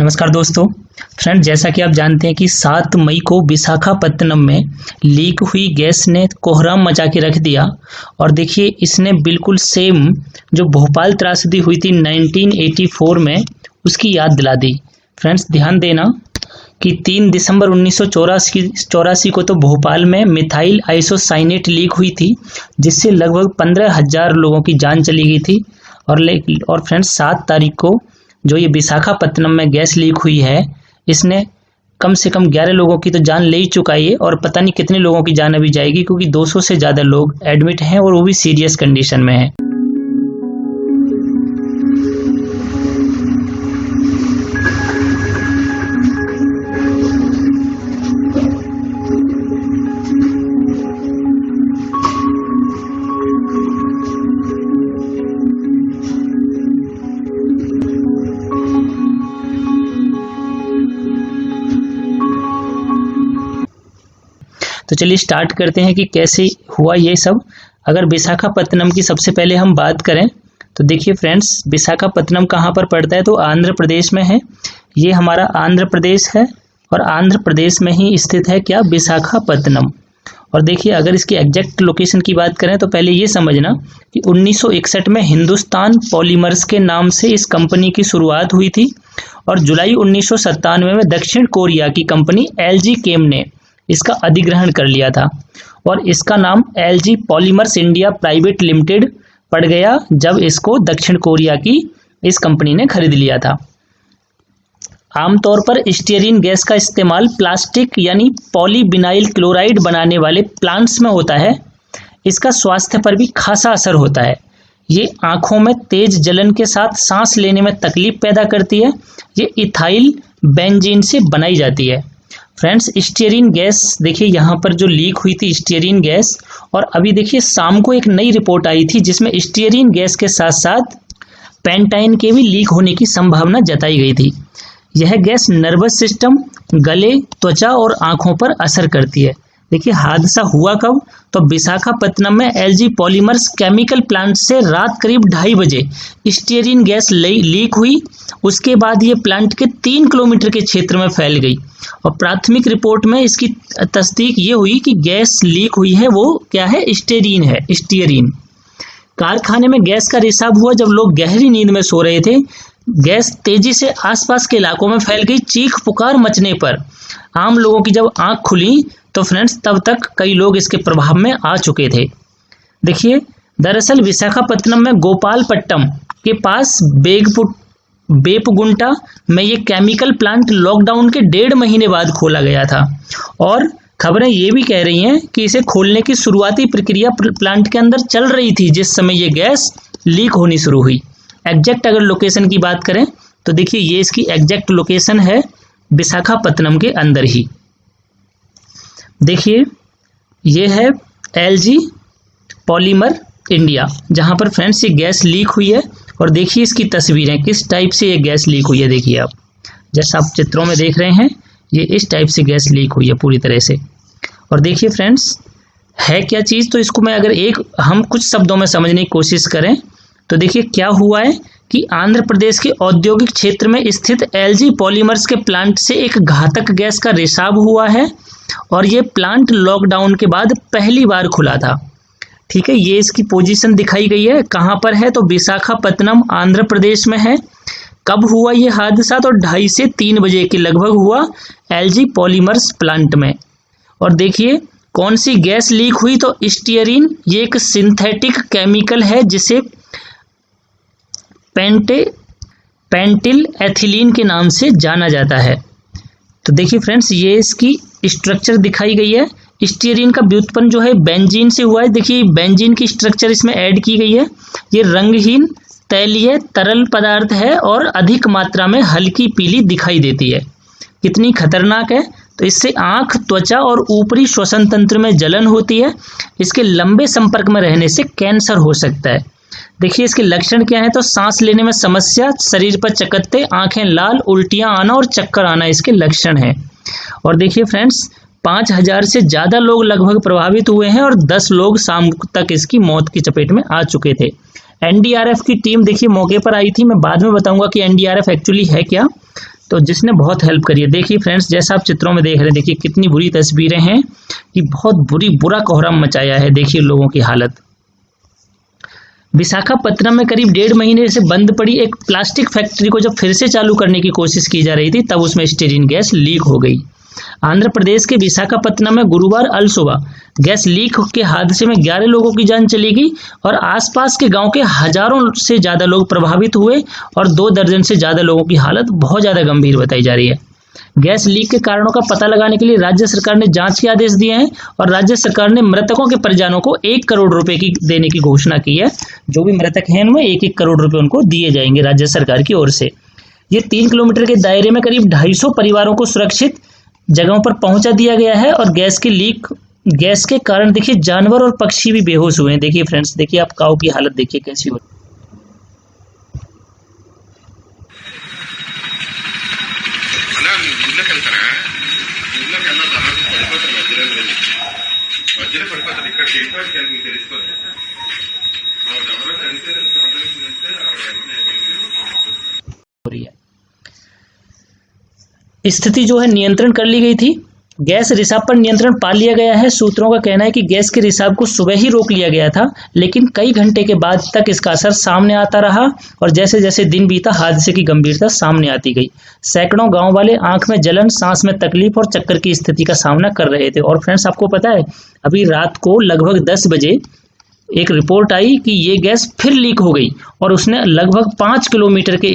नमस्कार दोस्तों। फ्रेंड, जैसा कि आप जानते हैं कि 7 मई को विशाखापत्तनम में लीक हुई गैस ने कोहराम मचा के रख दिया। और देखिए, इसने बिल्कुल सेम जो भोपाल त्रासदी हुई थी 1984 में, उसकी याद दिला दी। फ्रेंड्स, ध्यान देना कि 3 दिसंबर 1984 को तो भोपाल में मिथाइल आइसोसाइनेट लीक हुई थी, जिससे लगभग 15,000 लोगों की जान चली गई थी। और फ्रेंड्स, 7 तारीख को जो ये विशाखापत्तनम में गैस लीक हुई है, इसने कम से कम 11 लोगों की तो जान ले ही चुका है, और पता नहीं कितने लोगों की जान अभी जाएगी, क्योंकि 200 से ज़्यादा लोग एडमिट हैं और वो भी सीरियस कंडीशन में हैं। तो चलिए स्टार्ट करते हैं कि कैसे हुआ ये सब। अगर विशाखापत्तनम की सबसे पहले हम बात करें तो देखिए फ्रेंड्स, विशाखापत्तनम कहाँ पर पड़ता है, तो आंध्र प्रदेश में है। ये हमारा आंध्र प्रदेश है और आंध्र प्रदेश में ही स्थित है क्या, विशाखापत्तनम। और देखिए, अगर इसकी एग्जैक्ट लोकेशन की बात करें तो पहले ये समझना कि 1961 में हिंदुस्तान पॉलीमर्स के नाम से इस कंपनी की शुरुआत हुई थी, और जुलाई 1997 में दक्षिण कोरिया की कंपनी एलजी केम ने इसका अधिग्रहण कर लिया था, और इसका नाम LG polymers India private limited पड़ गया जब इसको दक्षिण कोरिया की इस कंपनी ने खरीद लिया था। आमतौर पर स्टीयरीन गैस का इस्तेमाल प्लास्टिक यानी पॉलीविनाइल क्लोराइड बनाने वाले प्लांट्स में होता है। इसका स्वास्थ्य पर भी खासा असर होता है। ये आंखों में तेज जलन के साथ सांस लेने में तकलीफ पैदा करती है। ये इथाइल बेंजीन से बनाई जाती है। फ्रेंड्स, स्टीयरीन गैस देखिए यहाँ पर जो लीक हुई थी स्टीयरीन गैस, और अभी देखिए शाम को एक नई रिपोर्ट आई थी जिसमें स्टीयरीन गैस के साथ साथ पेंटाइन के भी लीक होने की संभावना जताई गई थी। यह गैस नर्वस सिस्टम, गले, त्वचा और आंखों पर असर करती है। देखिए, हादसा हुआ कब, तो विशाखापत्तनम में एलजी पॉलीमर्स केमिकल प्लांट से रात करीब 2:30 बजे स्टीयरीन गैस लीक हुई। उसके बाद ये प्लांट के 3 किलोमीटर के क्षेत्र में फैल गई, और प्राथमिक रिपोर्ट में इसकी तस्दीक ये हुई कि गैस लीक हुई है वो क्या है, स्टीयरीन है, स्टीयरीन। कारखाने में गैस का रिसाव हुआ जब लोग गहरी नींद में सो रहे थे। गैस तेजी से आसपास के इलाकों में फैल गई। चीख पुकार मचने पर आम लोगों की जब आंख खुली तो फ्रेंड्स, तब तक कई लोग इसके प्रभाव में आ चुके थे। देखिए, दरअसल विशाखापत्तनम में गोपालपट्टनम के पास बेपगुंटा में ये केमिकल प्लांट लॉकडाउन के 1.5 महीने बाद खोला गया था, और खबरें ये भी कह रही हैं कि इसे खोलने की शुरुआती प्रक्रिया प्लांट के अंदर चल रही थी जिस समय ये गैस लीक होनी शुरू हुई। एग्जैक्ट अगर लोकेशन की बात करें तो देखिए, ये इसकी एग्जैक्ट लोकेशन है विशाखापत्तनम के अंदर ही। देखिए, ये है एलजी पॉलीमर इंडिया, जहां पर फ्रेंड्स ये गैस लीक हुई है। और देखिए इसकी तस्वीरें, किस टाइप से ये गैस लीक हुई है। देखिए, आप जैसा आप चित्रों में देख रहे हैं, ये इस टाइप से गैस लीक हुई है पूरी तरह से। और देखिए फ्रेंड्स, है क्या चीज़, तो इसको मैं अगर हम कुछ शब्दों में समझने की कोशिश करें तो देखिए क्या हुआ है कि आंध्र प्रदेश के औद्योगिक क्षेत्र में स्थित एलजी पॉलीमर्स के प्लांट से एक घातक गैस का रिसाव हुआ है, और ये प्लांट लॉकडाउन के बाद पहली बार खुला था। ठीक है, ये इसकी पोजीशन दिखाई गई है, कहाँ पर है, तो विशाखापत्तनम आंध्र प्रदेश में है। कब हुआ ये हादसा, तो 2:30 से 3 बजे के लगभग हुआ एलजी पॉलीमर्स प्लांट में। और देखिए कौन सी गैस लीक हुई, तो स्टीयरीन। ये एक सिंथेटिक केमिकल है जिसे पेंटिल एथिलीन के नाम से जाना जाता है। तो देखिए फ्रेंड्स, ये इसकी स्ट्रक्चर दिखाई गई है। स्टीयरीन का व्युत्पन्न जो है बेंजीन से हुआ है। देखिए, बेंजीन की स्ट्रक्चर इसमें ऐड की गई है। ये रंगहीन तैलीय तरल पदार्थ है और अधिक मात्रा में हल्की पीली दिखाई देती है। कितनी खतरनाक है, तो इससे आंख, त्वचा और ऊपरी श्वसन तंत्र में जलन होती है। इसके लंबे संपर्क में रहने से कैंसर हो सकता है। देखिए इसके लक्षण क्या है, तो सांस लेने में समस्या, शरीर पर चकत्ते, आंखें लाल, उल्टियां आना और चक्कर आना इसके लक्षण हैं। और देखिए फ्रेंड्स, 5,000 से ज़्यादा लोग लगभग प्रभावित हुए हैं, और 10 लोग शाम तक इसकी मौत की चपेट में आ चुके थे। एनडीआरएफ की टीम देखिए मौके पर आई थी। मैं बाद में बताऊंगा कि एनडीआरएफ एक्चुअली है क्या। तो जिसने बहुत हेल्प करी है। देखिए फ्रेंड्स, जैसा आप चित्रों में देख रहे हैं, देखिए कितनी बुरी तस्वीरें हैं कि बहुत बुरा कोहराम मचाया है। देखिए लोगों की हालत। विशाखापत्तनम में करीब 1.5 महीने से बंद पड़ी एक प्लास्टिक फैक्ट्री को जब फिर से चालू करने की कोशिश की जा रही थी, तब उसमें स्टीरीन गैस लीक हो गई। आंध्र प्रदेश के विशाखापत्तनम में गुरुवार अल सुबह गैस लीक के हादसे में 11 लोगों की जान चली गई और आसपास के गांव के हजारों से ज्यादा लोग प्रभावित हुए और 2 दर्जन से ज्यादा लोगों की हालत बहुत ज्यादा गंभीर बताई जा रही है। गैस लीक के कारणों का पता लगाने के लिए राज्य सरकार ने जांच के आदेश दिए हैं और राज्य सरकार ने मृतकों के परिजनों को 1 करोड़ रुपए की देने की घोषणा की है। जो भी मृतक हैं उनमें 1-1 करोड़ रुपए उनको दिए जाएंगे राज्य सरकार की ओर से। ये 3 किलोमीटर के दायरे में करीब 250 परिवारों को सुरक्षित जगहों पर पहुंचा दिया गया है और गैस के कारण देखिए जानवर और पक्षी भी बेहोश हुए हैं। देखिए फ्रेंड्स, देखिए आप काऊ की हालत देखिए कैसी हो। स्थिति जो है नियंत्रण कर ली गई थी। गैस रिसाव पर नियंत्रण पा लिया गया है। सूत्रों का कहना है कि गैस के रिसाव को सुबह ही रोक लिया गया था, लेकिन कई घंटे के बाद तक इसका असर सामने आता रहा और जैसे जैसे दिन बीता हादसे की गंभीरता सामने आती गई। सैकड़ों गांव वाले आंख में जलन, सांस में तकलीफ और चक्कर की स्थिति का सामना कर रहे थे। और फ्रेंड्स, आपको पता है अभी रात को लगभग 10 बजे एक रिपोर्ट आई कि ये गैस फिर लीक हो गई और उसने लगभग 5 किलोमीटर के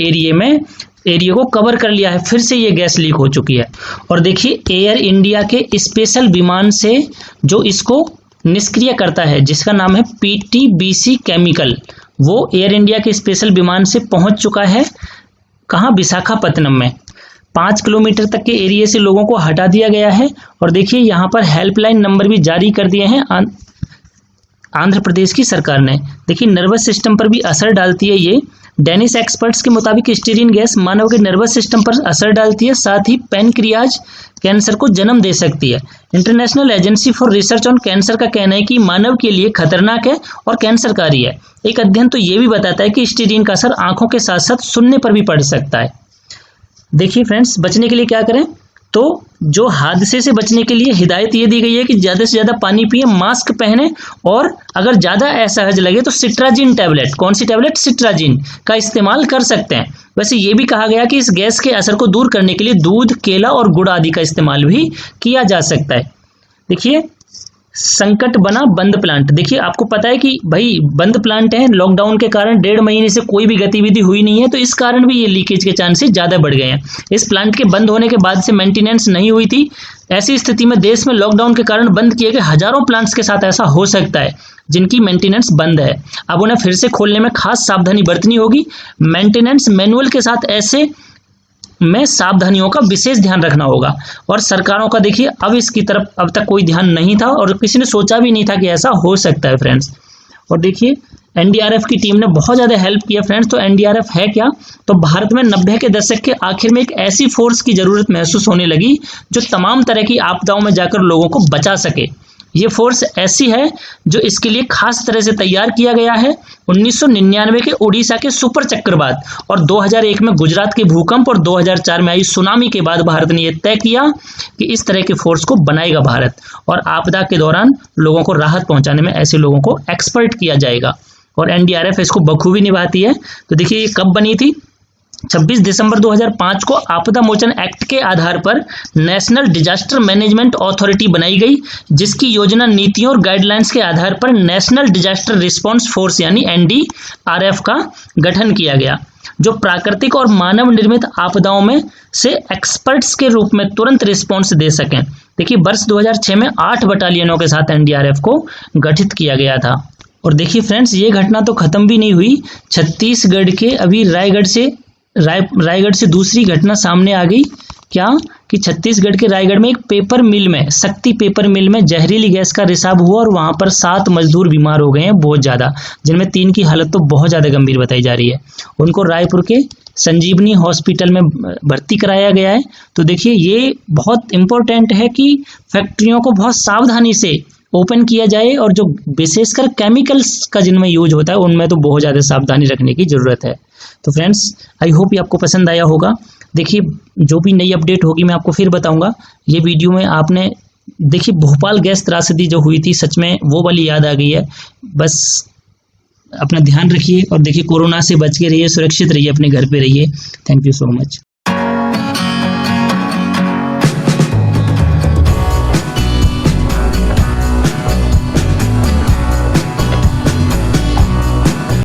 एरिया को कवर कर लिया है। फिर से ये गैस लीक हो चुकी है। और देखिए एयर इंडिया के स्पेशल विमान से जो इसको निष्क्रिय करता है, जिसका नाम है PTBC केमिकल, वो एयर इंडिया के स्पेशल विमान से पहुंच चुका है। कहाँ? विशाखापत्तनम में। 5 किलोमीटर तक के एरिया से लोगों को हटा दिया गया है। और देखिए यहाँ पर हेल्पलाइन नंबर भी जारी कर दिए हैं आंध्र प्रदेश की सरकार ने। देखिए नर्वस सिस्टम पर भी असर डालती है ये। डेनिश एक्सपर्ट्स के मुताबिक स्टीरीन गैस मानव के नर्वस सिस्टम पर असर डालती है, साथ ही पैनक्रियाज कैंसर को जन्म दे सकती है। International agency for research on cancer का कहना है कि मानव के लिए खतरनाक है और कैंसरकारी है। एक अध्ययन तो ये भी बताता है कि स्टीरीन का असर आंखों के साथ साथ सुनने पर भी पड़ सकता है। देखिए फ्रेंड्स, बचने के लिए क्या करें? तो जो हादसे से बचने के लिए हिदायत ये दी गई है कि ज़्यादा से ज़्यादा पानी पिए, मास्क पहने और अगर ज़्यादा असहज लगे तो सिट्राजिन टैबलेट, कौन सी टैबलेट? सिट्राजिन का इस्तेमाल कर सकते हैं। वैसे ये भी कहा गया कि इस गैस के असर को दूर करने के लिए दूध, केला और गुड़ आदि का इस्तेमाल भी किया जा सकता है। देखिए संकट बना बंद प्लांट। देखिए आपको पता है कि भाई बंद प्लांट है, लॉकडाउन के कारण 1.5 महीने से कोई भी गतिविधि हुई नहीं है, तो इस कारण भी ये लीकेज के चांसेस ज़्यादा बढ़ गए हैं। इस प्लांट के बंद होने के बाद से मेंटेनेंस नहीं हुई थी। ऐसी स्थिति में देश में लॉकडाउन के कारण बंद किए गए हजारों प्लांट्स के साथ ऐसा हो सकता है जिनकी मेंटेनेंस बंद है। अब उन्हें फिर से खोलने में खास सावधानी बरतनी होगी। मेंटेनेंस मैनुअल के साथ ऐसे में सावधानियों का विशेष ध्यान रखना होगा। और सरकारों का देखिए अब इसकी तरफ अब तक कोई ध्यान नहीं था और किसी ने सोचा भी नहीं था कि ऐसा हो सकता है फ्रेंड्स। और देखिए एनडीआरएफ की टीम ने बहुत ज़्यादा हेल्प किया फ्रेंड्स। तो एनडीआरएफ है क्या? तो भारत में 90 के दशक के आखिर में एक ऐसी फोर्स की जरूरत महसूस होने लगी जो तमाम तरह की आपदाओं में जाकर लोगों को बचा सके। ये फोर्स ऐसी है जो इसके लिए खास तरह से तैयार किया गया है। 1999 के उड़ीसा के सुपर चक्रवात और 2001 में गुजरात के भूकंप और 2004 में आई सुनामी के बाद भारत ने यह तय किया कि इस तरह के फोर्स को बनाएगा भारत और आपदा के दौरान लोगों को राहत पहुंचाने में ऐसे लोगों को एक्सपर्ट किया जाएगा। और एनडीआरएफ इसको बखूबी निभाती है। तो देखिए ये कब बनी थी? 26 दिसंबर 2005 को आपदा मोचन एक्ट के आधार पर नेशनल डिजास्टर मैनेजमेंट अथॉरिटी बनाई गई, जिसकी योजना, नीतियों और गाइडलाइंस के आधार पर नेशनल डिजास्टर रिस्पांस फोर्स यानी एनडीआरएफ का गठन किया गया, जो प्राकृतिक और मानव निर्मित आपदाओं में से एक्सपर्ट्स के रूप में तुरंत रिस्पांस दे सकें। देखिए वर्ष 2006 में 8 बटालियनों के साथ एनडीआरएफ को गठित किया गया था। और देखिए फ्रेंड्स, ये घटना तो खत्म भी नहीं हुई। छत्तीसगढ़ के अभी रायगढ़ से दूसरी घटना सामने आ गई। क्या कि छत्तीसगढ़ के रायगढ़ में एक पेपर मिल में, शक्ति पेपर मिल में जहरीली गैस का रिसाव हुआ और वहां पर 7 मजदूर बीमार हो गए हैं बहुत ज़्यादा, जिनमें 3 की हालत तो बहुत ज़्यादा गंभीर बताई जा रही है। उनको रायपुर के संजीवनी हॉस्पिटल में भर्ती कराया गया है। तो देखिए ये बहुत इम्पोर्टेंट है कि फैक्ट्रियों को बहुत सावधानी से ओपन किया जाए और जो विशेषकर केमिकल्स का जिनमें यूज होता है उनमें तो बहुत ज़्यादा सावधानी रखने की ज़रूरत है। तो फ्रेंड्स आई होप ये आपको पसंद आया होगा। देखिए जो भी नई अपडेट होगी मैं आपको फिर बताऊंगा। ये वीडियो में आपने देखिए भोपाल गैस त्रासदी जो हुई थी, सच में वो वाली याद आ गई है। बस अपना ध्यान रखिए और देखिए कोरोना से बच के रहिए, सुरक्षित रहिए, अपने घर पे रहिए। Thank you so much.